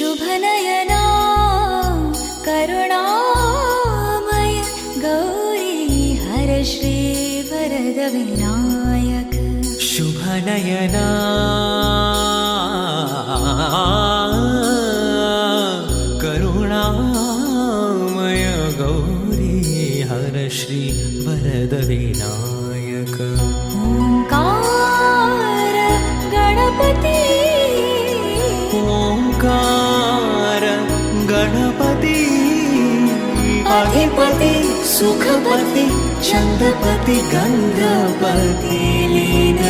शुभनयना करुणामय गौरी हर श्री वरद विनायक शुभनयना करुणामय गौरी हर श्री वरद विनायक ओंकार गणपति ओंकार गणपति अधिपति सुखपति चंद्रपति गंधपति लीन